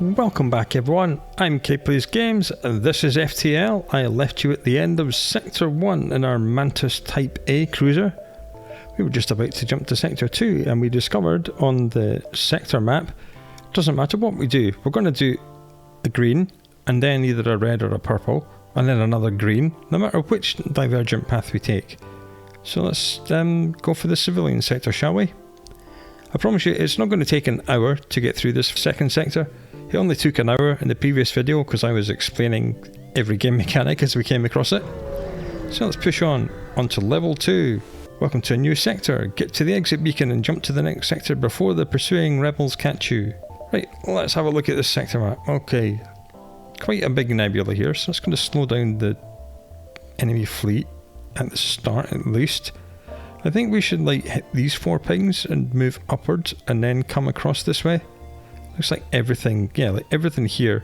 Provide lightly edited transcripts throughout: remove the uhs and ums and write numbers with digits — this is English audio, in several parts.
Welcome back everyone, I'm Plays Games and this is FTL. I left you at the end of Sector 1 in our Mantis Type A cruiser. We were just about to jump to Sector 2 and we discovered on the sector map, doesn't matter what we do, we're going to do the green and then either a red or a purple and then another green, no matter which divergent path we take. So let's go for the civilian sector, shall we? I promise you it's not going to take an hour to get through this second sector. It only took an hour in the previous video because I was explaining every game mechanic as we came across it. So let's push on to level 2. Welcome to a new sector. Get to the exit beacon and jump to the next sector before the pursuing rebels catch you. Right, let's have a look at this sector map. Okay, quite a big nebula here, so it's going to slow down the enemy fleet at the start at least. I think we should like hit these 4 pings and move upwards and then come across this way. Looks like everything, yeah, like everything here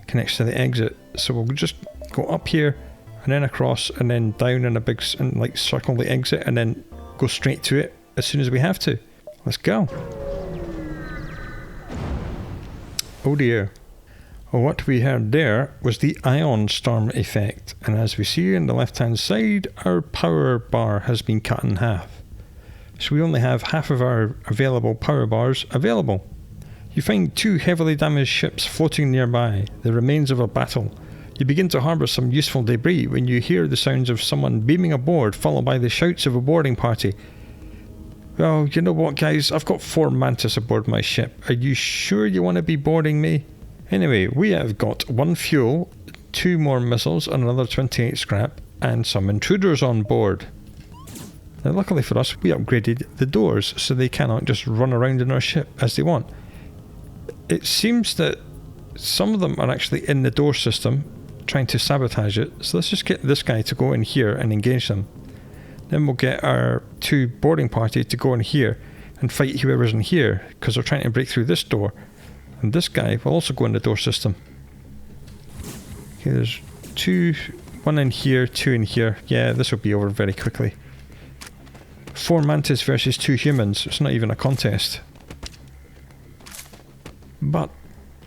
connects to the exit. So we'll just go up here and then across and then down in a big, and like circle the exit and then go straight to it as soon as we have to. Let's go. Oh dear. Well, what we heard there was the ion storm effect, and as we see on the left hand side, our power bar has been cut in half. So we only have half of our available power bars available. You find 2 heavily damaged ships floating nearby, the remains of a battle. You begin to harbour some useful debris when you hear the sounds of someone beaming aboard, followed by the shouts of a boarding party. Well, you know what guys, I've got 4 Mantis aboard my ship. Are you sure you want to be boarding me? Anyway, we have got 1 fuel, 2 more missiles and another 28 scrap, and some intruders on board. Now luckily for us, we upgraded the doors so they cannot just run around in our ship as they want. It seems that some of them are actually in the door system trying to sabotage it, so let's just get this guy to go in here and engage them. Then we'll get our 2 boarding party to go in here and fight whoever's in here because they're trying to break through this door. And this guy will also go in the door system. Okay, there's 2, 1 in here, 2 in here. Yeah, this will be over very quickly. 4 Mantis versus 2 humans, it's not even a contest. But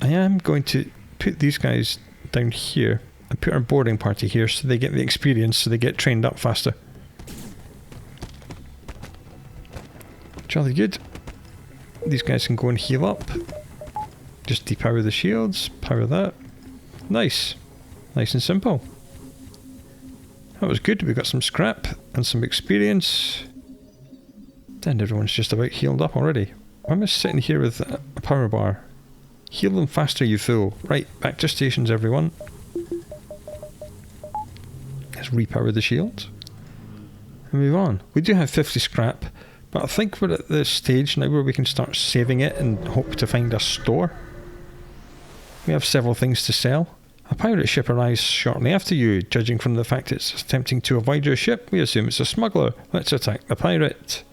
I am going to put these guys down here and put our boarding party here so they get the experience, so they get trained up faster. Jolly good. These guys can go and heal up. Just depower the shields, power that. Nice. Nice and simple. That was good, we got some scrap and some experience. And everyone's just about healed up already. Why am I sitting here with a power bar? Heal them faster, you fool. Right, back to stations, everyone. Let's repower the shields. And move on. We do have 50 scrap, but I think we're at the stage now where we can start saving it and hope to find a store. We have several things to sell. A pirate ship arrives shortly after you. Judging from the fact it's attempting to avoid your ship, we assume it's a smuggler. Let's attack the pirate.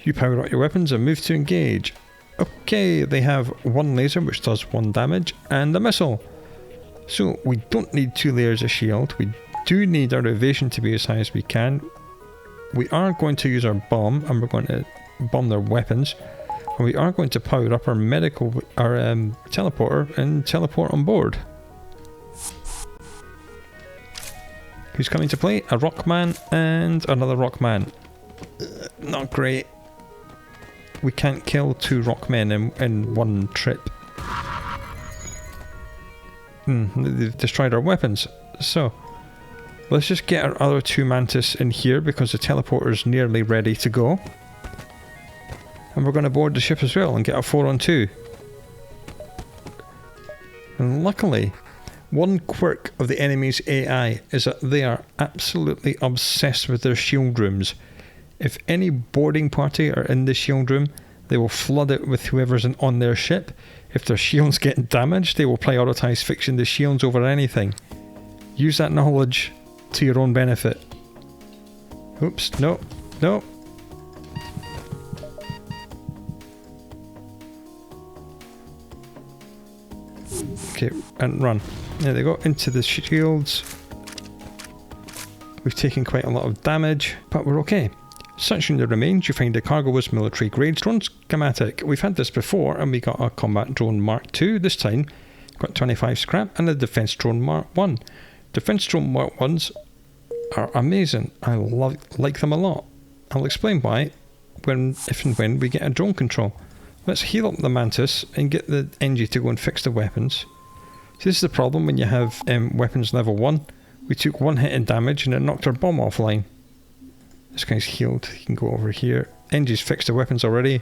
You power up your weapons and move to engage. Okay, they have 1 laser which does 1 damage and a missile. So we don't need 2 layers of shield. We do need our evasion to be as high as we can. We are going to use our bomb and we're going to bomb their weapons. And we are going to power up our teleporter and teleport on board. Who's coming to play? A Rockman and another Rockman. Not great. We can't kill 2 Rockmen in 1 trip. They've destroyed our weapons. So, let's just get our other 2 Mantis in here because the teleporter's nearly ready to go. And we're going to board the ship as well and get a 4-on-2. And luckily, one quirk of the enemy's AI is that they are absolutely obsessed with their shield rooms. If any boarding party are in the shield room, they will flood it with whoever's on their ship. If their shields get damaged, they will prioritise fixing the shields over anything. Use that knowledge to your own benefit. Oops, no, no. Okay, and run. There they go, into the shields. We've taken quite a lot of damage, but we're okay. Searching the remains, you find the cargo was military grade drone schematic. We've had this before and we got a combat drone Mark II. This time, got 25 scrap and a defense drone Mark I. Defense drone Mark I's are amazing. I like them a lot. I'll explain why if and when we get a drone control. Let's heal up the Mantis and get the NG to go and fix the weapons. So this is the problem when you have weapons level 1. We took 1 hit in damage and it knocked our bomb offline. This guy's healed. He can go over here. NG's fixed the weapons already.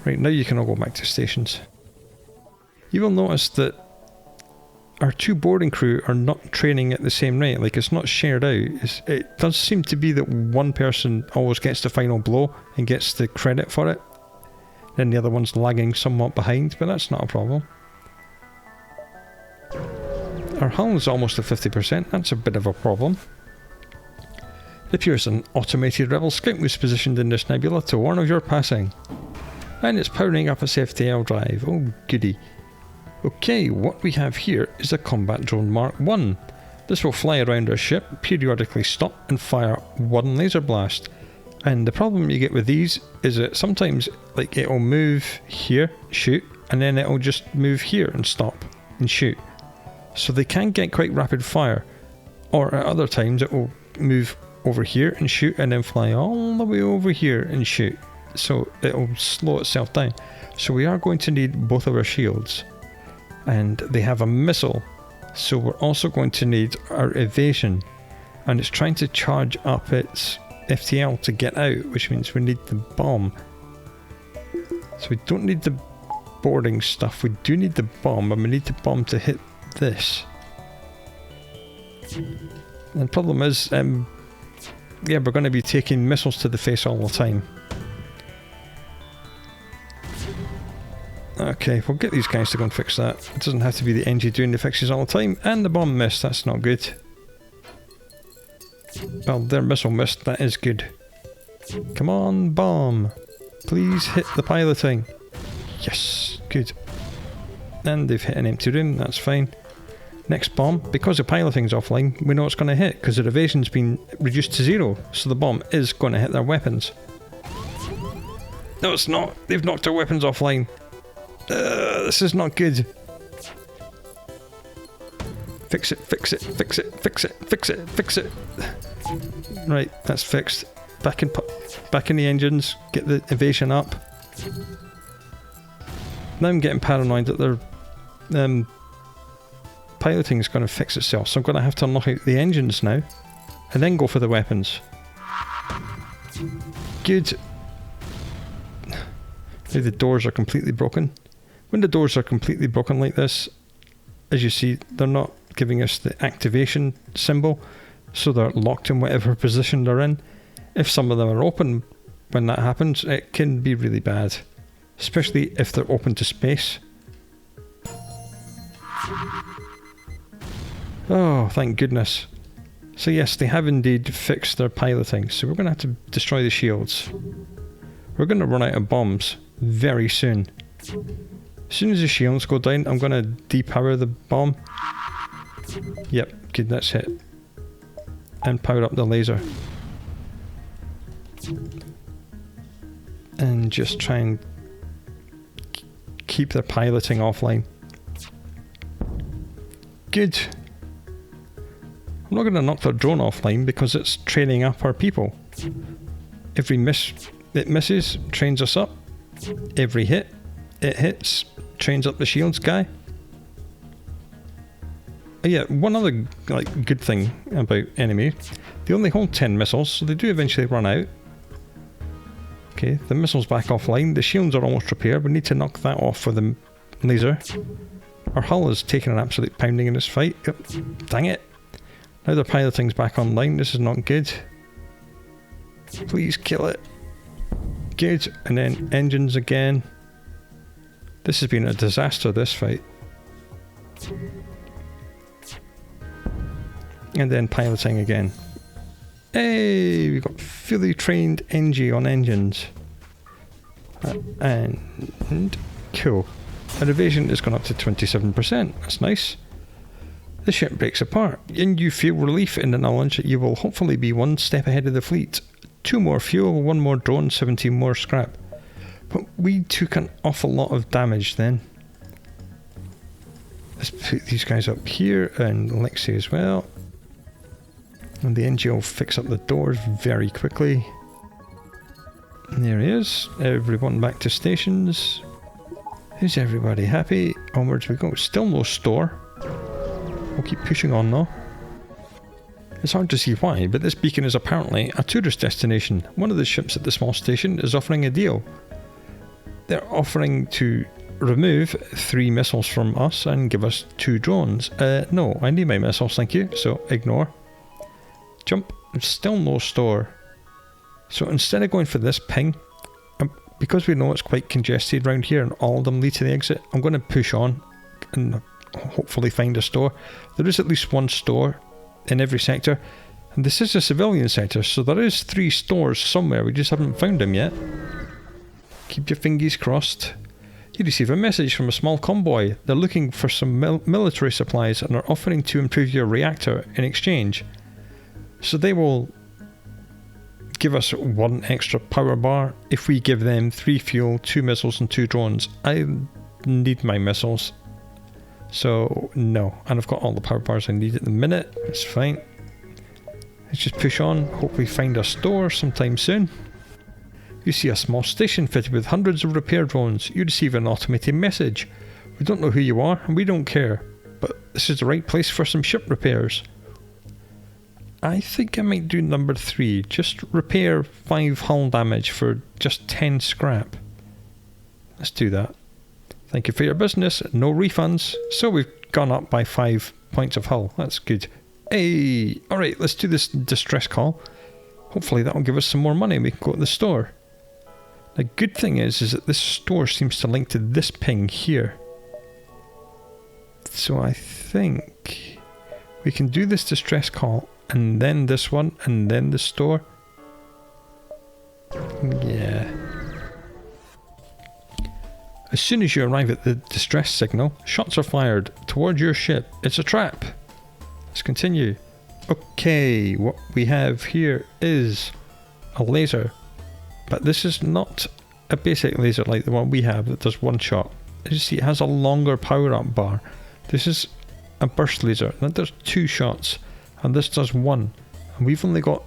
Right, now you can all go back to stations. You will notice that our 2 boarding crew are not training at the same rate. Like, it's not shared out. It does seem to be that one person always gets the final blow and gets the credit for it. Then the other one's lagging somewhat behind, but that's not a problem. Our hull is almost at 50%. That's a bit of a problem. It appears an automated rebel scout was positioned in this nebula to warn of your passing. And it's powering up its FTL drive. Oh goody. Okay, what we have here is a combat drone Mark I. This will fly around our ship, periodically stop and fire 1 laser blast. And the problem you get with these is that sometimes like it'll move here, shoot, and then it'll just move here and stop and shoot. So they can get quite rapid fire. Or at other times it will move over here and shoot and then fly all the way over here and shoot. So it'll slow itself down. So we are going to need both of our shields. And they have a missile. So we're also going to need our evasion. And it's trying to charge up its FTL to get out, which means we need the bomb. So we don't need the boarding stuff. We do need the bomb, and we need the bomb to hit this. And the problem is, yeah, we're going to be taking missiles to the face all the time. Okay, we'll get these guys to go and fix that. It doesn't have to be the NG doing the fixes all the time. And the bomb missed, that's not good. Well, their missile missed, that is good. Come on, bomb. Please hit the piloting. Yes, good. And they've hit an empty room, that's fine. Next bomb, because the piloting's offline, we know it's going to hit, because the evasion's been reduced to 0, so the bomb is going to hit their weapons. No, it's not. They've knocked their weapons offline. This is not good. Fix it, fix it, fix it, fix it, fix it, fix it. Right, that's fixed. Back in the engines, get the evasion up. Now I'm getting paranoid that their piloting is going to fix itself, so I'm going to have to knock out the engines now, and then go for the weapons. Good. Now the doors are completely broken. When the doors are completely broken like this, as you see, they're not giving us the activation symbol, so they're locked in whatever position they're in. If some of them are open when that happens, it can be really bad, especially if they're open to space. Oh, thank goodness. So yes, they have indeed fixed their piloting, so we're going to have to destroy the shields. We're going to run out of bombs very soon. As soon as the shields go down, I'm going to depower the bomb. Yep, good, that's hit. And power up the laser. And just try and keep their piloting offline. Good. I'm not going to knock their drone offline because it's training up our people. Every miss it misses, trains us up. Every hit it hits, trains up the shields guy. Yeah, one other good thing about enemy, they only hold 10 missiles, so they do eventually run out. Okay, the missile's back offline, the shields are almost repaired, we need to knock that off with the laser. Our hull is taking an absolute pounding in this fight. Yep. Dang it. Now their piloting's back online, this is not good. Please kill it. Good, and then engines again. This has been a disaster, this fight. And then piloting again. Hey, we've got fully trained NG on engines. And cool. Our evasion has gone up to 27%. That's nice. The ship breaks apart, and you feel relief in the knowledge that you will hopefully be one step ahead of the fleet. 2 more fuel, 1 more drone, 17 more scrap. But we took an awful lot of damage then. Let's put these guys up here and Lexi as well. And the NG will fix up the doors very quickly. And there he is. Everyone back to stations. Is everybody happy? Onwards we go. Still no store. We'll keep pushing on though. It's hard to see why, but this beacon is apparently a tourist destination. One of the ships at the small station is offering a deal. They're offering to remove 3 missiles from us and give us 2 drones. No, I need my missiles, thank you, so ignore. Jump. Still no store. So instead of going for this ping, because we know it's quite congested around here and all of them lead to the exit, I'm going to push on and hopefully find a store. There is at least 1 store in every sector, and this is a civilian sector, so there is 3 stores somewhere, we just haven't found them yet. Keep your fingers crossed. You receive a message from a small convoy. They're looking for some military supplies and are offering to improve your reactor in exchange. So they will give us 1 extra power bar if we give them 3 fuel, 2 missiles and 2 drones. I need my missiles, so no. And I've got all the power bars I need at the minute. It's fine. Let's just push on. Hope we find a store sometime soon. You see a small station fitted with hundreds of repair drones. You receive an automated message. We don't know who you are and we don't care, but this is the right place for some ship repairs. I think I might do number 3. Just repair 5 hull damage for just 10 scrap. Let's do that. Thank you for your business. No refunds. So we've gone up by 5 points of hull. That's good. Hey! Alright, let's do this distress call. Hopefully that'll give us some more money and we can go to the store. The good thing is that this store seems to link to this ping here. So I think we can do this distress call and then this one and then the store. Yeah. As soon as you arrive at the distress signal, shots are fired towards your ship. It's a trap. Let's continue. Okay, what we have here is a laser. But this is not a basic laser like the one we have that does 1 shot. As you see, it has a longer power up bar. This is a burst laser that does 2 shots, and this does 1. And we've only got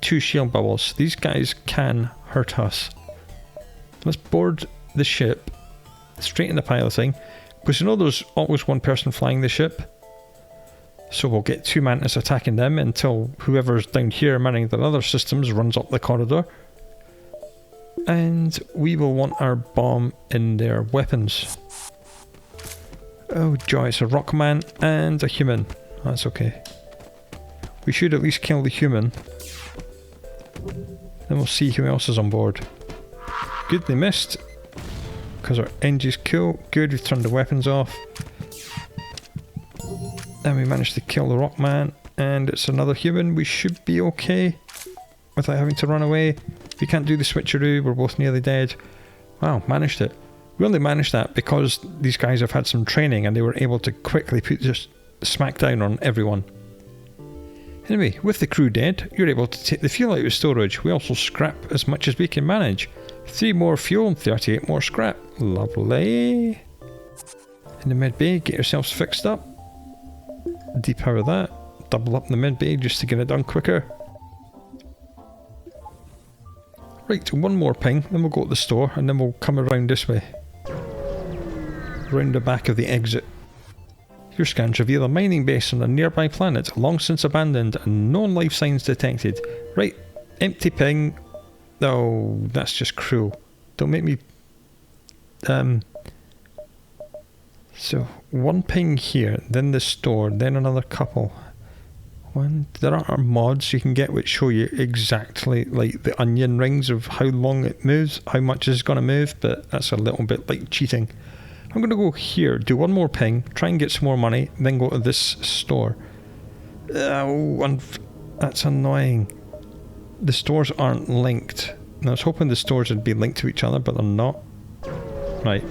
2 shield bubbles. These guys can hurt us. Let's board the ship straight into piloting, because you know there's always 1 person flying the ship. So we'll get 2 Mantis attacking them until whoever's down here manning the other systems runs up the corridor. And we will want our bomb in their weapons. Oh joy, it's a rockman and a human. That's okay. We should at least kill the human. Then we'll see who else is on board. Good, they missed. Because our engine's cool. Good, we've turned the weapons off. And we managed to kill the rockman. And it's another human. We should be okay without having to run away. We can't do the switcheroo, we're both nearly dead. Wow, managed it. We only managed that because these guys have had some training and they were able to quickly put just smack down on everyone. Anyway, with the crew dead, you're able to take the fuel out of storage. We also scrap as much as we can manage. 3 more fuel and 38 more scrap. Lovely. In the mid bay, get yourselves fixed up. Depower that. Double up in the mid bay just to get it done quicker. Right, 1 more ping, then we'll go to the store and then we'll come around this way. Round the back of the exit. Your scans reveal a mining base on a nearby planet, long since abandoned and no life signs detected. Right, empty ping. Oh, that's just cruel. Don't make me... So, 1 ping here, then the store, then another couple. There are mods you can get which show you exactly like the onion rings of how long it moves, how much it's going to move, but that's a little bit like cheating. I'm going to go here, do 1 more ping, try and get some more money, then go to this store. Oh, that's annoying. The stores aren't linked. And I was hoping the stores would be linked to each other, but they're not. Right.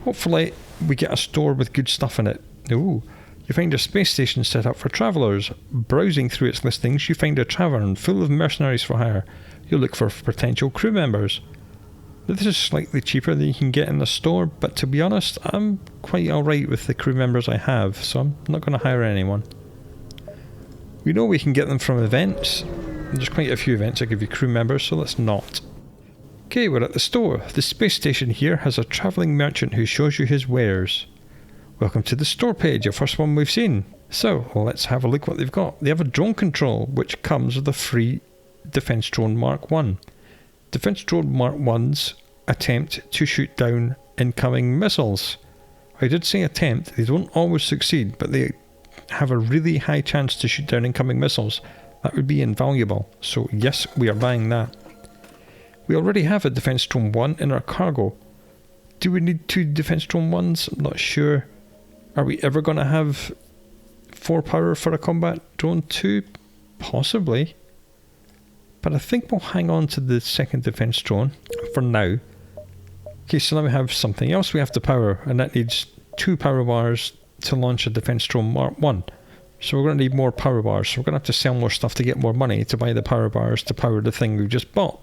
Hopefully we get a store with good stuff in it. Ooh. You find a space station set up for travellers. Browsing through its listings, you find a tavern full of mercenaries for hire. You look for potential crew members. Now, this is slightly cheaper than you can get in the store, but to be honest, I'm quite alright with the crew members I have, so I'm not going to hire anyone. We know we can get them from events. There's quite a few events that give you crew members, so let's not. Okay, we're at the store. The space station here has a travelling merchant who shows you his wares. Welcome to the store page, your first one we've seen. So, let's have a look what they've got. They have a drone control, which comes with a free Defense Drone Mark 1. Defense Drone Mark 1s attempt to shoot down incoming missiles. I did say attempt, they don't always succeed, but they have a really high chance to shoot down incoming missiles. That would be invaluable, so yes, we are buying that. We already have a Defense Drone 1 in our cargo. Do we need 2 Defense Drone 1s? I'm not sure. Are we ever going to have 4 power for a combat drone 2? Possibly. But I think we'll hang on to the second defense drone for now. Okay, so now we have something else we have to power, and that needs 2 power bars to launch a Defense Drone Mark 1. So we're going to need more power bars, so we're going to have to sell more stuff to get more money to buy the power bars to power the thing we've just bought.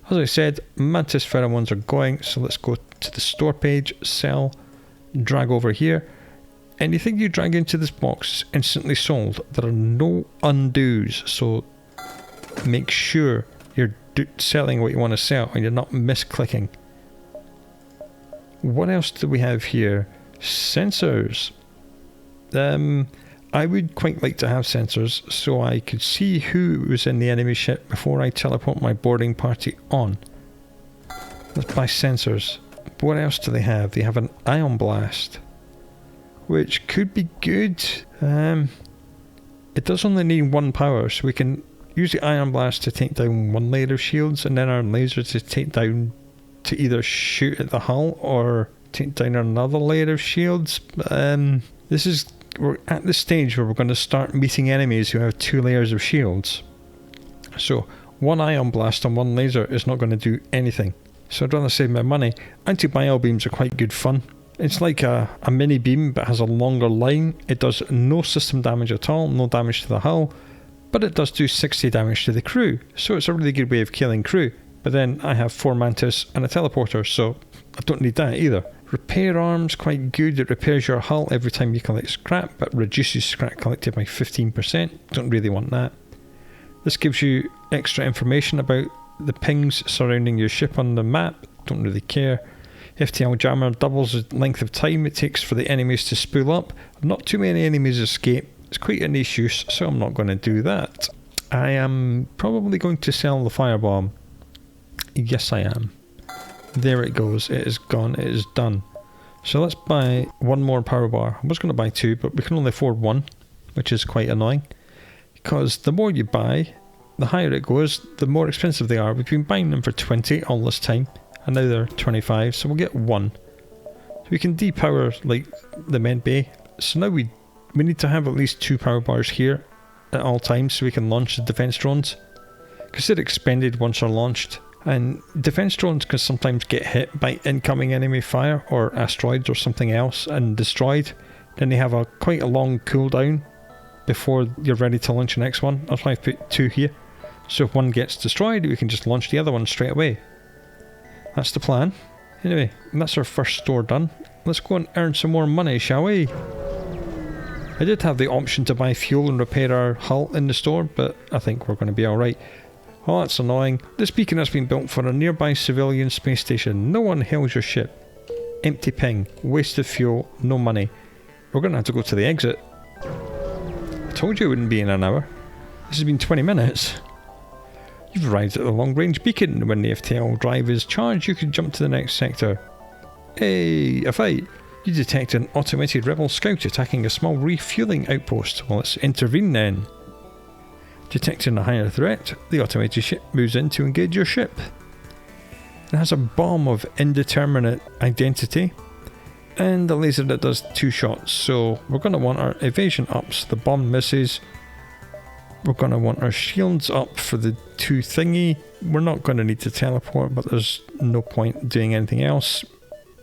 As I said, Mantis pheromones are going, so let's go to the store page, sell, drag over here. Anything you drag into this box is instantly sold. There are no undos, so make sure you're selling what you want to sell and you're not misclicking. What else do we have here? Sensors. I would quite like to have sensors so I could see who was in the enemy ship before I teleport my boarding party on. Let's buy sensors. What else do they have? They have an ion blast, which could be good. It does only need 1 power, so we can use the ion blast to take down 1 layer of shields, and then our laser to take down, to either shoot at the hull or take down another layer of shields. We're at the stage where we're going to start meeting enemies who have 2 layers of shields. So 1 ion blast and 1 laser is not going to do anything. So I'd rather save my money. Anti-bio beams are quite good fun. It's like a mini beam but has a longer line. It does no system damage at all, no damage to the hull, but it does do 60 damage to the crew. So it's a really good way of killing crew. But then I have 4 Mantis and a teleporter, so I don't need that either. Repair arms, quite good. It repairs your hull every time you collect scrap, but reduces scrap collected by 15%. Don't really want that. This gives you extra information about the pings surrounding your ship on the map. Don't really care. FTL jammer doubles the length of time it takes for the enemies to spool up. Not too many enemies escape. It's quite a niche use, so I'm not going to do that. I am probably going to sell the firebomb. Yes, I am. There it goes. It is gone. It is done. So let's buy 1 more power bar. I was going to buy 2, but we can only afford 1, which is quite annoying. Because the more you buy, the higher it goes, the more expensive they are. We've been buying them for 20 all this time, and now they're 25, so we'll get 1. So we can depower like the med bay. So now we need to have at least 2 power bars here at all times so we can launch the defense drones. Because they're expended once they're launched. And defense drones can sometimes get hit by incoming enemy fire or asteroids or something else and destroyed. Then they have quite a long cooldown before you're ready to launch the next one. That's why I've put 2 here. So if one gets destroyed, we can just launch the other one straight away. That's the plan. Anyway, that's our first store done. Let's go and earn some more money, shall we? I did have the option to buy fuel and repair our hull in the store, but I think we're going to be alright. Oh, that's annoying. This beacon has been built for a nearby civilian space station. No one hails your ship. Empty ping. Waste of fuel. No money. We're going to have to go to the exit. I told you it wouldn't be in an hour. This has been 20 minutes. You've arrived at the long-range beacon. When the FTL drive is charged, you can jump to the next sector. Hey, a fight. You detect an automated rebel scout attacking a small refueling outpost. Well, let's intervene then. Detecting a higher threat, the automated ship moves in to engage your ship. It has a bomb of indeterminate identity and a laser that does 2 shots, so we're going to want our evasion up so the bomb misses. We're going to want our shields up for the 2 thingy. We're not going to need to teleport, but there's no point doing anything else.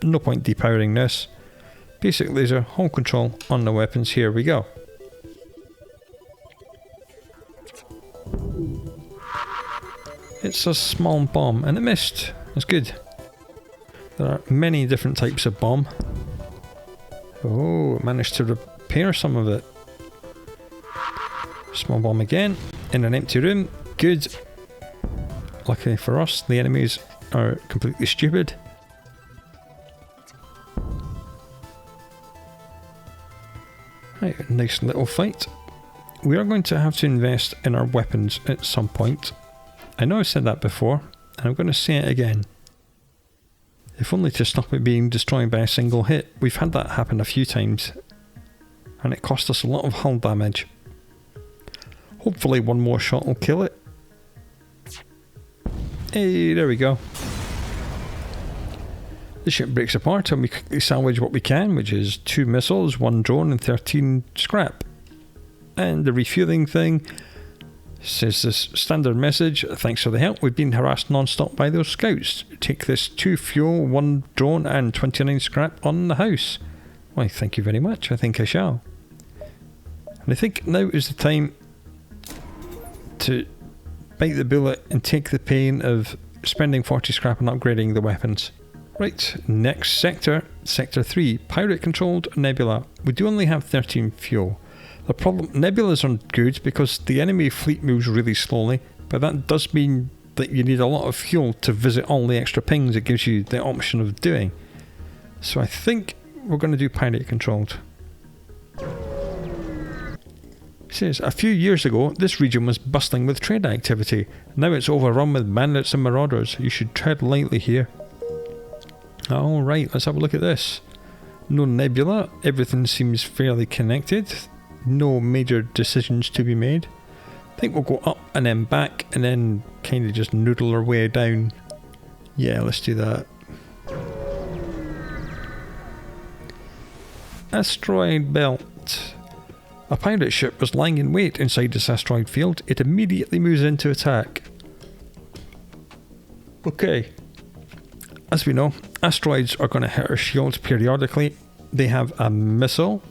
No point depowering this. Basic laser, hold control on the weapons. Here we go. It's a small bomb and it missed. That's good. There are many different types of bomb. Oh, managed to repair some of it. Small bomb again in an empty room. Good. Luckily for us, the enemies are completely stupid. Right, nice little fight. We are going to have to invest in our weapons at some point. I know I've said that before, and I'm going to say it again. If only to stop it being destroyed by a single hit. We've had that happen a few times, and it cost us a lot of hull damage. Hopefully one more shot will kill it. Hey, there we go. The ship breaks apart and we quickly salvage what we can, which is 2 missiles, 1 drone and 13 scrap. And the refueling thing says this standard message: thanks for the help, we've been harassed non-stop by those scouts. Take this 2 fuel, 1 drone and 29 scrap on the house. Why, thank you very much, I think I shall. And I think now is the time to bite the bullet and take the pain of spending 40 scrap and upgrading the weapons. Right, next sector, Sector 3, Pirate Controlled Nebula. We do only have 13 fuel. The problem, nebulas aren't good because the enemy fleet moves really slowly, but that does mean that you need a lot of fuel to visit all the extra pings it gives you the option of doing. So I think we're going to do Pirate Controlled. It says, a few years ago, this region was bustling with trade activity. Now it's overrun with bandits and marauders. You should tread lightly here. Alright, let's have a look at this. No nebula, everything seems fairly connected. No major decisions to be made. I think we'll go up and then back and then kind of just noodle our way down. Yeah, let's do that. Asteroid belt. A pirate ship was lying in wait inside this asteroid field. It immediately moves into attack. Okay. As we know, asteroids are going to hit our shields periodically. They have a missile,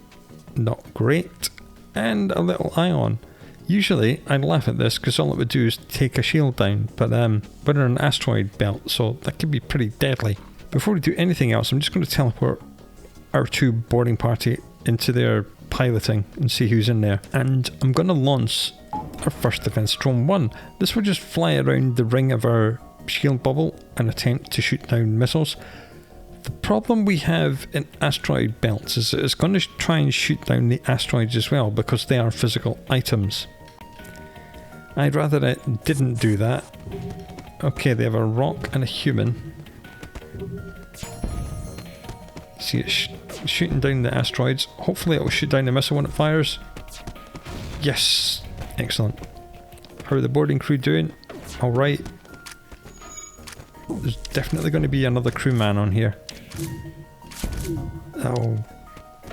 not great, and a little ion. Usually, I'd laugh at this because all it would do is take a shield down, but we're in an asteroid belt, so that could be pretty deadly. Before we do anything else, I'm just going to teleport our 2 boarding party into their piloting and see who's in there. And I'm going to launch our first defense drone 1. This will just fly around the ring of our shield bubble and attempt to shoot down missiles. The problem we have in asteroid belts is that it's going to try and shoot down the asteroids as well because they are physical items. I'd rather it didn't do that. Okay, they have a rock and a human. See it shooting down the asteroids. Hopefully it will shoot down the missile when it fires. Yes! Excellent. How are the boarding crew doing? Alright. There's definitely going to be another crewman on here. Oh,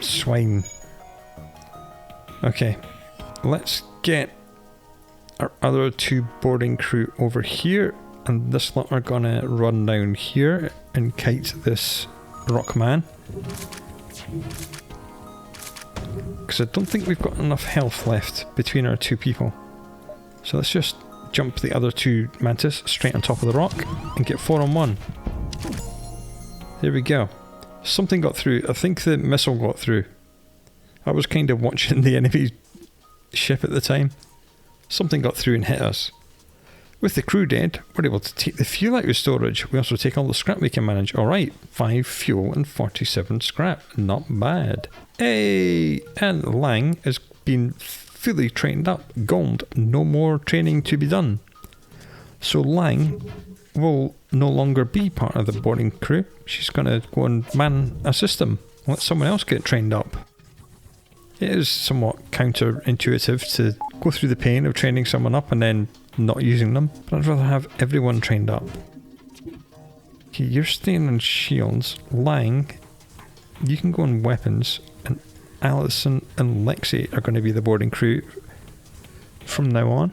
swine. Okay, let's get our other 2 boarding crew over here, and this lot are going to run down here and kite this rock man. Because I don't think we've got enough health left between our 2 people. So let's just jump the other 2 Mantis straight on top of the rock and get 4 on 1. There we go. Something got through. I think the missile got through. I was kind of watching the enemy ship at the time. Something got through and hit us. With the crew dead, we're able to take the fuel out of storage. We also take all the scrap we can manage. Alright, 5 fuel and 47 scrap. Not bad. Hey! And Lang has been fully trained up. Gold. No more training to be done. So Lang will no longer be part of the boarding crew. She's going to go and man a system. Let someone else get trained up. It is somewhat counterintuitive to go through the pain of training someone up and then not using them, but I'd rather have everyone trained up. Okay, you're staying on shields. Lang, you can go on weapons, and Alison and Lexi are going to be the boarding crew from now on.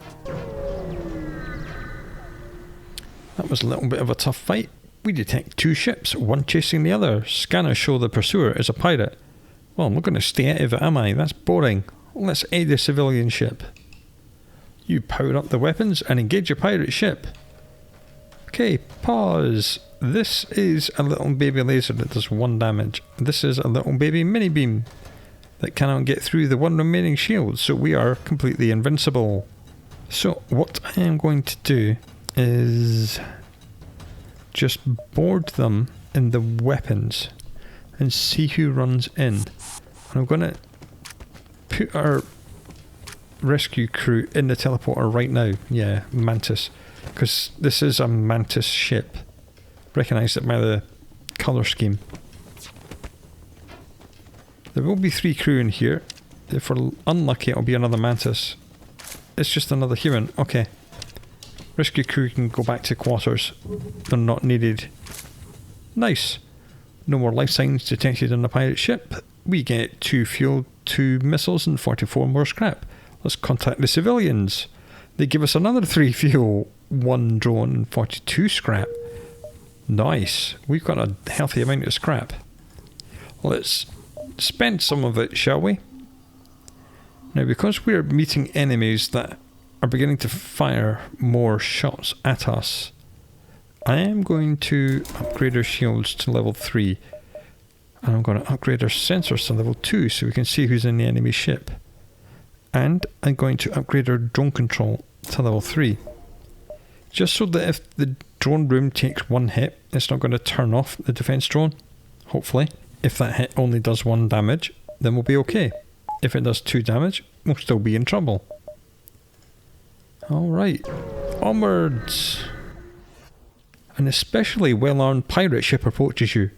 That was a little bit of a tough fight. We detect 2 ships, one chasing the other. Scanners show the pursuer is a pirate. Well, I'm not going to stay out of it, am I? That's boring. Let's aid the civilian ship. You power up the weapons and engage your pirate ship. Okay, pause. This is a little baby laser that does 1 damage. This is a little baby mini beam that cannot get through the 1 remaining shield, so we are completely invincible. So what I am going to do is just board them in the weapons and see who runs in. And I'm going to put our rescue crew in the teleporter right now. Yeah, Mantis. Because this is a Mantis ship. Recognise it by the colour scheme. There will be 3 crew in here. If we're unlucky, it'll be another Mantis. It's just another human. Okay. Rescue crew can go back to quarters. They're not needed. Nice. No more life signs detected on the pirate ship. We get 2 fuel, 2 missiles and 44 more scrap. Let's contact the civilians. They give us another 3 fuel, 1 drone and 42 scrap. Nice. We've got a healthy amount of scrap. Let's spend some of it, shall we? Now, because we're meeting enemies that are beginning to fire more shots at us, I am going to upgrade our shields to level 3. And I'm going to upgrade our sensors to level 2 so we can see who's in the enemy ship. And I'm going to upgrade our drone control to level 3. Just so that if the drone room takes 1 hit, it's not going to turn off the defense drone, hopefully. If that hit only does 1 damage, then we'll be okay. If it does 2 damage, we'll still be in trouble. Alright, onwards. An especially well-armed pirate ship approaches you.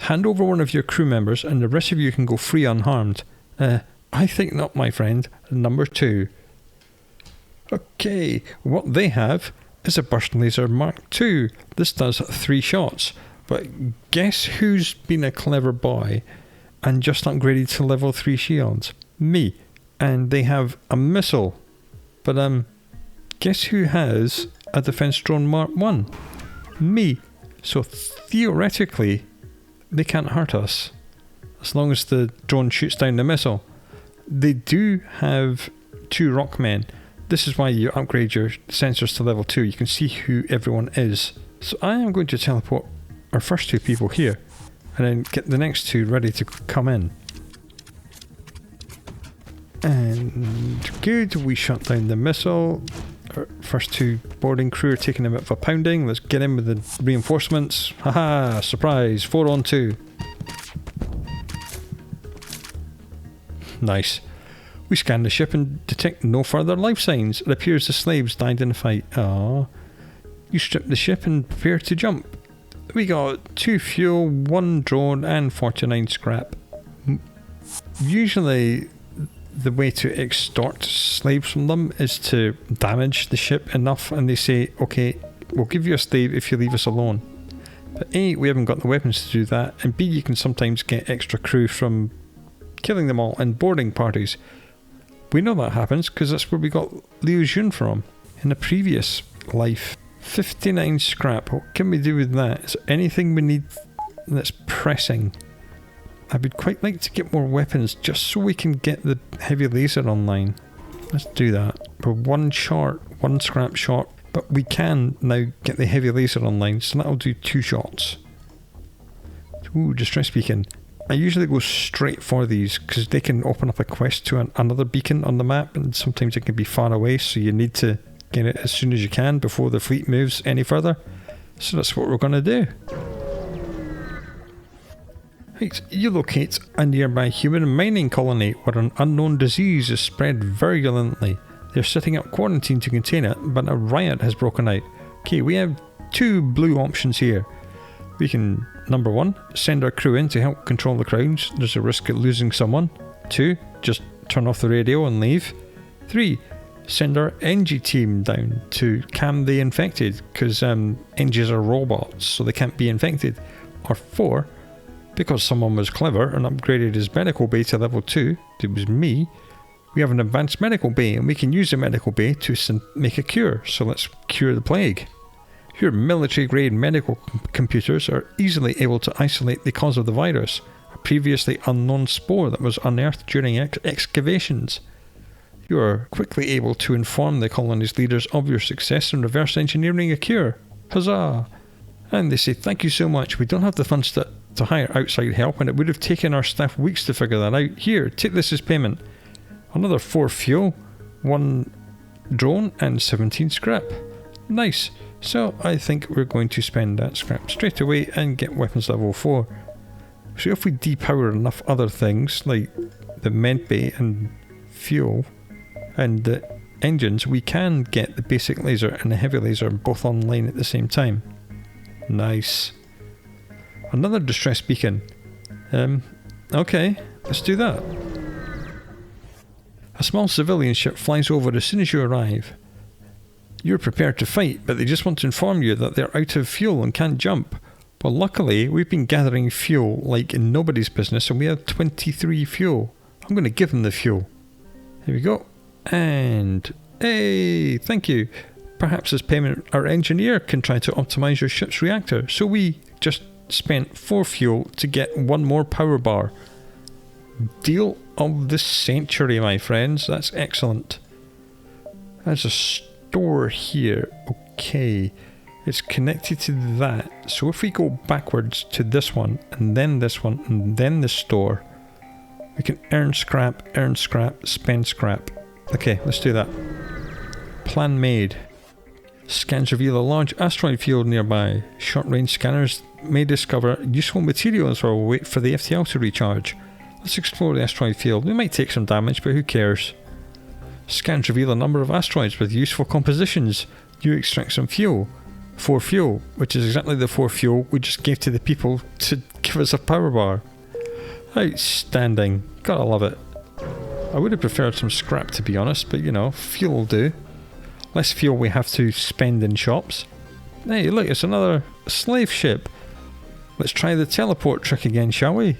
Hand over one of your crew members and the rest of you can go free unharmed. I think not, my friend. Number 2. Okay, what they have is a burst laser Mark II. This does 3 shots. But guess who's been a clever boy and just upgraded to level 3 shields? Me. And they have a missile. But guess who has a defense drone Mark I? Me. So theoretically, they can't hurt us as long as the drone shoots down the missile. They do have 2 rockmen. This is why you upgrade your sensors to level 2. You can see who everyone is. So I am going to teleport our first 2 people here and then get the next 2 ready to come in. And good, we shut down the missile. Our first 2 boarding crew are taking a bit of a pounding. Let's get in with the reinforcements. Haha, surprise, 4 on 2. Nice. We scan the ship and detect no further life signs. It appears the slaves died in the fight. Ah. You strip the ship and prepare to jump. We got 2 fuel, 1 drone and 49 scrap. Usually the way to extort slaves from them is to damage the ship enough and they say, okay, we'll give you a slave if you leave us alone. But A, we haven't got the weapons to do that, and B, you can sometimes get extra crew from killing them all in boarding parties. We know that happens because that's where we got Liu Xun from in the previous life. 59 scrap. What can we do with that? Is there anything we need that's pressing? I would quite like to get more weapons just so we can get the heavy laser online. Let's do that. We're 1 short, 1 scrap short, but we can now get the heavy laser online, so that'll do 2 shots. Ooh, distress beacon. I usually go straight for these because they can open up a quest to another beacon on the map, and sometimes it can be far away, so you need to get it as soon as you can before the fleet moves any further. So that's what we're going to do. Right, you locate a nearby human mining colony where an unknown disease is spread virulently. They're setting up quarantine to contain it, but a riot has broken out. Okay, we have 2 blue options here. We can, number 1, send our crew in to help control the crowds. There's a risk of losing someone. 2, just turn off the radio and leave. 3, send our NG team down to calm the infected, because NGs are robots, so they can't be infected. Or 4, because someone was clever and upgraded his medical bay to level 2, it was me, we have an advanced medical bay and we can use the medical bay to make a cure, so let's cure the plague. Your military grade medical computers are easily able to isolate the cause of the virus. A previously unknown spore that was unearthed during excavations. You are quickly able to inform the colony's leaders of your success in reverse engineering a cure. Huzzah! And they say, thank you so much. We don't have the funds to hire outside help, and it would have taken our staff weeks to figure that out. Here, take this as payment. Another 4 fuel, 1 drone, and 17 scrap. Nice. So I think we're going to spend that scrap straight away and get weapons level 4. So if we depower enough other things, like the medbay and fuel and the engines, we can get the basic laser and the heavy laser both online at the same time. Nice. Another distress beacon. Okay, let's do that. A small civilian ship flies over as soon as you arrive. You're prepared to fight, but they just want to inform you that they're out of fuel and can't jump. Well, luckily, we've been gathering fuel like in nobody's business, and we have 23 fuel. I'm going to give them the fuel. Here we go. And, hey, thank you. Perhaps as payment, our engineer can try to optimize your ship's reactor. So we just spent 4 fuel to get 1 more power bar. Deal of the century, my friends. That's excellent. There's a store here. Okay. It's connected to that. So if we go backwards to this one, and then this one, and then the store, we can earn scrap, spend scrap. Okay, let's do that. Plan made. Scans reveal a large asteroid field nearby. Short-range scanners may discover useful materials while we wait for the FTL to recharge. Let's explore the asteroid field. We might take some damage, but who cares? Scans reveal a number of asteroids with useful compositions. You extract some fuel. 4 fuel, which is exactly the 4 fuel we just gave to the people to give us a power bar. Outstanding. Gotta love it. I would have preferred some scrap, to be honest, but you know, fuel will do. Less fuel we have to spend in shops. Hey, look, it's another slave ship. Let's try the teleport trick again, shall we?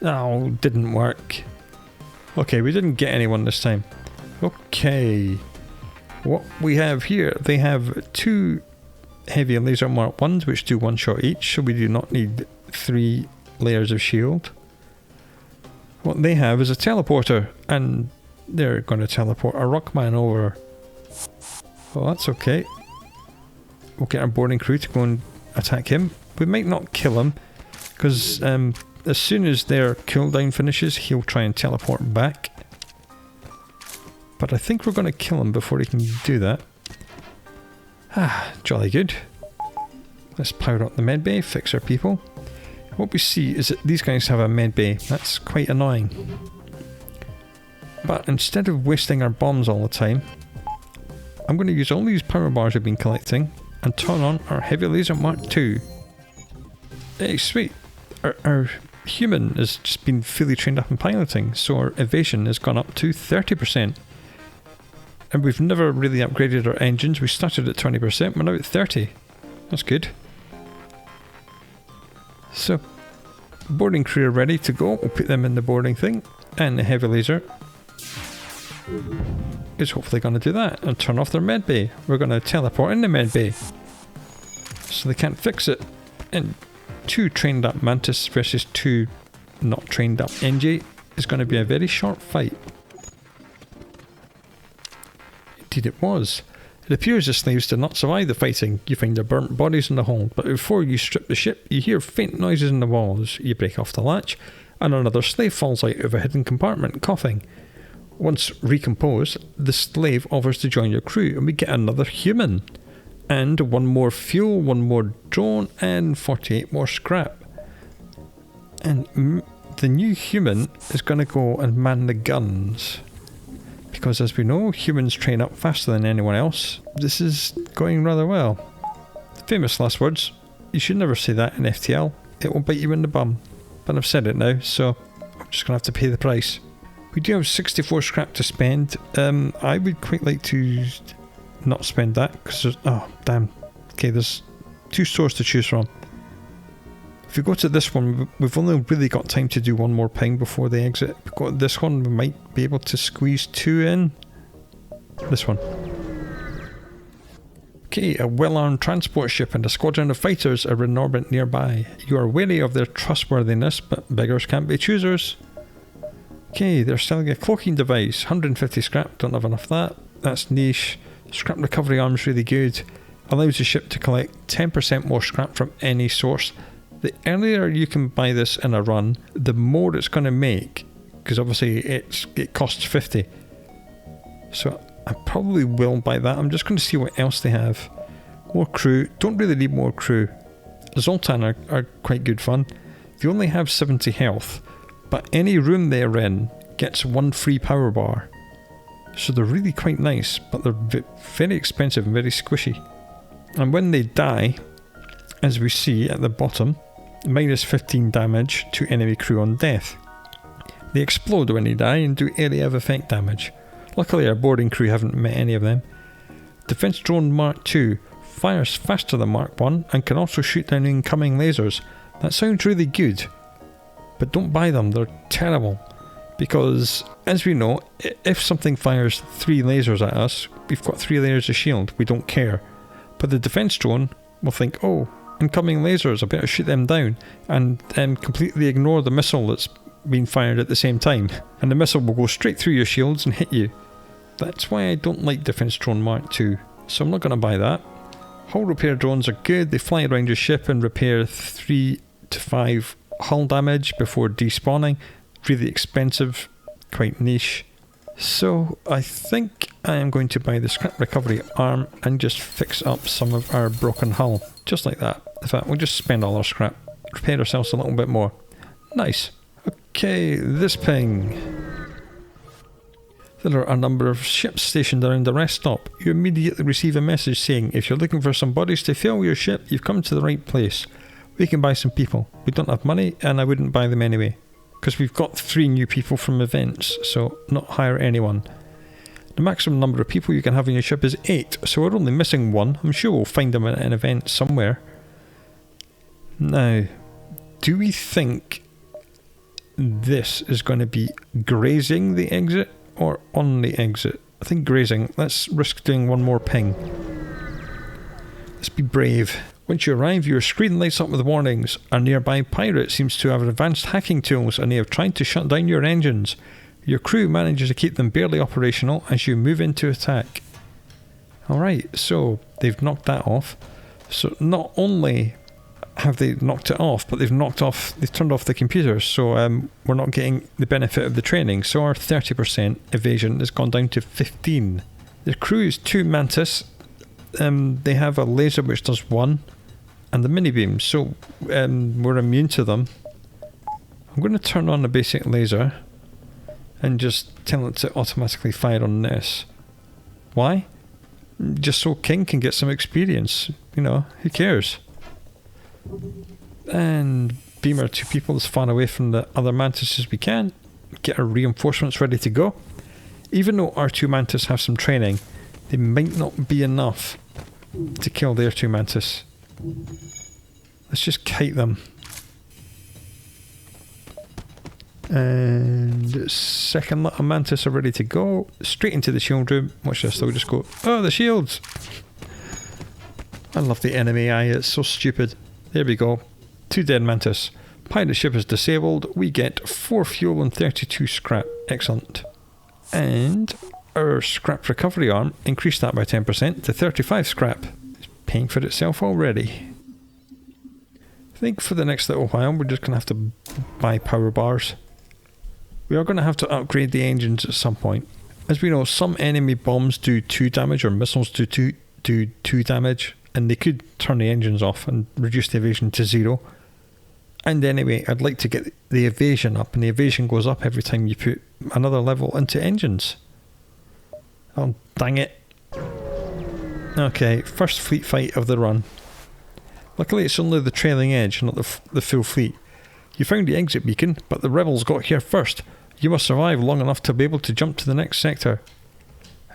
Oh, didn't work. Okay, we didn't get anyone this time. Okay. What we have here, they have 2 heavy laser mark 1s which do 1 shot each, so we do not need 3 layers of shield. What they have is a teleporter, and they're going to teleport a Rockman over. Well, that's okay. We'll get our boarding crew to go and attack him. We might not kill him, because as soon as their cooldown finishes, he'll try and teleport back. But I think we're going to kill him before he can do that. Ah, jolly good. Let's power up the medbay, fix our people. What we see is that these guys have a medbay. That's quite annoying. But instead of wasting our bombs all the time, I'm going to use all these power bars we've been collecting and turn on our heavy laser mark II. Hey, sweet. Our human has just been fully trained up in piloting, so our evasion has gone up to 30%. And we've never really upgraded our engines. We started at 20%, we're now at 30. That's good. So, boarding crew are ready to go. We'll put them in the boarding thing. And the heavy laser is hopefully going to do that and turn off their medbay. We're going to teleport in the medbay, so they can't fix it. And 2 trained up Mantis versus 2 not trained up NJ is going to be a very short fight. Indeed it was. It appears the slaves did not survive the fighting. You find their burnt bodies in the hold, but before you strip the ship, you hear faint noises in the walls. You break off the latch, and another slave falls out of a hidden compartment, coughing. Once recomposed, the slave offers to join your crew, and we get another human. And 1 more fuel, 1 more drone, and 48 more scrap. And the new human is going to go and man the guns. Because as we know, humans train up faster than anyone else. This is going rather well. Famous last words. You should never say that in FTL. It will bite you in the bum. But I've said it now, so I'm just going to have to pay the price. We do have 64 scrap to spend. I would quite like to not spend that, because oh, damn. Okay, there's 2 stores to choose from. If we go to this one, we've only really got time to do 1 more ping before they exit. If we go to this one, we might be able to squeeze 2 in. This one. Okay, a well-armed transport ship and a squadron of fighters are in orbit nearby. You are wary of their trustworthiness, but beggars can't be choosers. Okay, they're selling a cloaking device. 150 scrap, don't have enough of that. That's niche. Scrap recovery arm's really good. Allows the ship to collect 10% more scrap from any source. The earlier you can buy this in a run, the more it's going to make. Because obviously it costs 50. So I probably will buy that. I'm just going to see what else they have. More crew. Don't really need more crew. Zoltan are quite good fun. They only have 70 health, but any room they're in gets 1 free power bar. So they're really quite nice, but they're very expensive and very squishy. And when they die, as we see at the bottom, minus 15 damage to enemy crew on death. They explode when they die and do area of effect damage. Luckily our boarding crew haven't met any of them. Defense Drone Mark II fires faster than Mark I and can also shoot down incoming lasers. That sounds really good, but don't buy them, they're terrible. Because, as we know, if something fires 3 lasers at us, we've got 3 layers of shield, we don't care. But the defense drone will think, oh, incoming lasers, I better shoot them down, and then completely ignore the missile that's being fired at the same time. And the missile will go straight through your shields and hit you. That's why I don't like Defense Drone Mark II, so I'm not going to buy that. Hull repair drones are good, they fly around your ship and repair 3 to 5 hull damage before despawning. Really expensive, quite niche. So I think I am going to buy the scrap recovery arm and just fix up some of our broken hull. Just like that. In fact, we'll just spend all our scrap. Repair ourselves a little bit more. Nice. Okay, this ping. There are a number of ships stationed around the rest stop. You immediately receive a message saying, if you're looking for some bodies to fill your ship, you've come to the right place. We can buy some people. We don't have money and I wouldn't buy them anyway. Because we've got 3 new people from events, so not hire anyone. The maximum number of people you can have on your ship is 8, so we're only missing 1. I'm sure we'll find them at an event somewhere. Now, do we think this is going to be grazing the exit or on the exit? I think grazing. Let's risk doing one more ping. Let's be brave. Once you arrive, your screen lights up with warnings. A nearby pirate seems to have advanced hacking tools and they have tried to shut down your engines. Your crew manages to keep them barely operational as you move into attack. Alright, so they've knocked that off. So not only have they knocked it off, but they've turned off the computers, so we're not getting the benefit of the training. So our 30% evasion has gone down to 15. The crew is 2 Mantis. They have a laser which does 1 and the mini beams, so we're immune to them. I'm going to turn on the basic laser and just tell it to automatically fire on this. Why? Just so King can get some experience, you know, who cares? And beam our 2 people as far away from the other Mantis as we can. Get our reinforcements ready to go. Even though our 2 Mantis have some training, they might not be enough to kill their 2 Mantis. Let's just kite them. And second lot of Mantis are ready to go. Straight into the shield room. Watch this, they'll just go, oh, the shields! I love the enemy eye, it's so stupid. There we go. 2 dead Mantis. Pirate ship is disabled. We get 4 fuel and 32 scrap. Excellent. And our scrap recovery arm increased that by 10% to 35 scrap. It's paying for itself already. I think for the next little while we're just going to have to buy power bars. We are going to have to upgrade the engines at some point. As we know, some enemy bombs do 2 damage or missiles do 2 damage, and they could turn the engines off and reduce the evasion to 0. And anyway, I'd like to get the evasion up, and the evasion goes up every time you put another level into engines. Oh, dang it. Okay, first fleet fight of the run. Luckily it's only the trailing edge, not the full fleet. You found the exit beacon, but the rebels got here first. You must survive long enough to be able to jump to the next sector.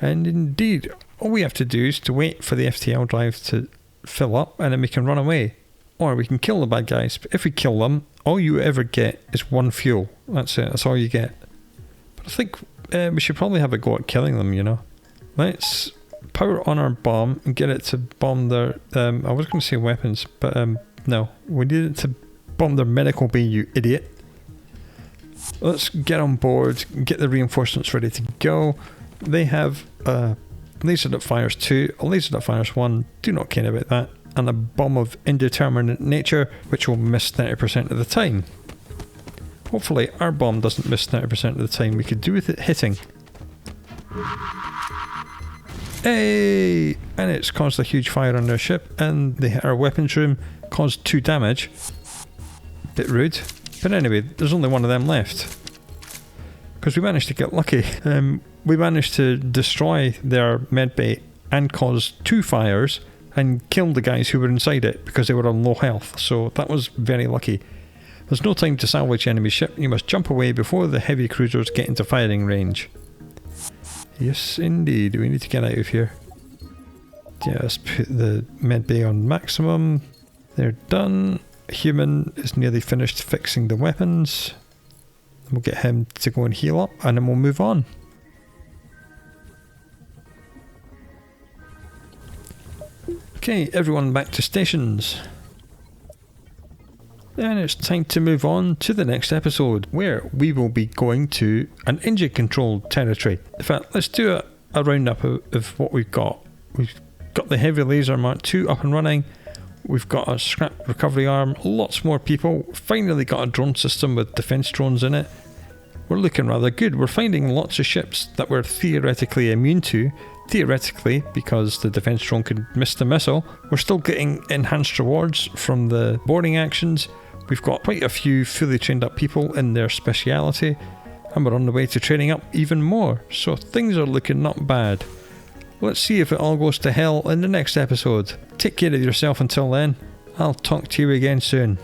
And indeed, all we have to do is to wait for the FTL drive to fill up, and then we can run away. Or we can kill the bad guys. But if we kill them, all you ever get is 1 fuel. That's it, that's all you get. But I think we should probably have a go at killing them, you know. Let's power on our bomb and get it to bomb their... I was going to say weapons, but no. We need it to bomb their medical bay, you idiot. Let's get on board, get the reinforcements ready to go. They have a laser that fires 2, a laser that fires 1, do not care about that, and a bomb of indeterminate nature, which will miss 30% of the time. Hopefully our bomb doesn't miss 30% of the time. We could do with it hitting. Hey! And it's caused a huge fire on their ship, and they hit our weapons room, caused 2 damage. Bit rude. But anyway, there's only one of them left. Because we managed to get lucky. We managed to destroy their medbay and cause 2 fires and kill the guys who were inside it because they were on low health. So that was very lucky. There's no time to salvage enemy ship. You must jump away before the heavy cruisers get into firing range. Yes, indeed. We need to get out of here. Yeah, let's put the medbay on maximum. They're done. Human is nearly finished fixing the weapons. We'll get him to go and heal up and then we'll move on. Okay, everyone back to stations. Then it's time to move on to the next episode, where we will be going to an engine controlled territory. In fact, let's do a roundup of what we've got. We've got the Heavy Laser Mark II up and running. We've got a scrap recovery arm, lots more people, finally got a drone system with defense drones in it. We're looking rather good. We're finding lots of ships that we're theoretically immune to. Theoretically, because the defense drone could miss the missile. We're still getting enhanced rewards from the boarding actions. We've got quite a few fully trained up people in their speciality, and we're on the way to training up even more. So things are looking not bad. Let's see if it all goes to hell in the next episode. Take care of yourself until then. I'll talk to you again soon.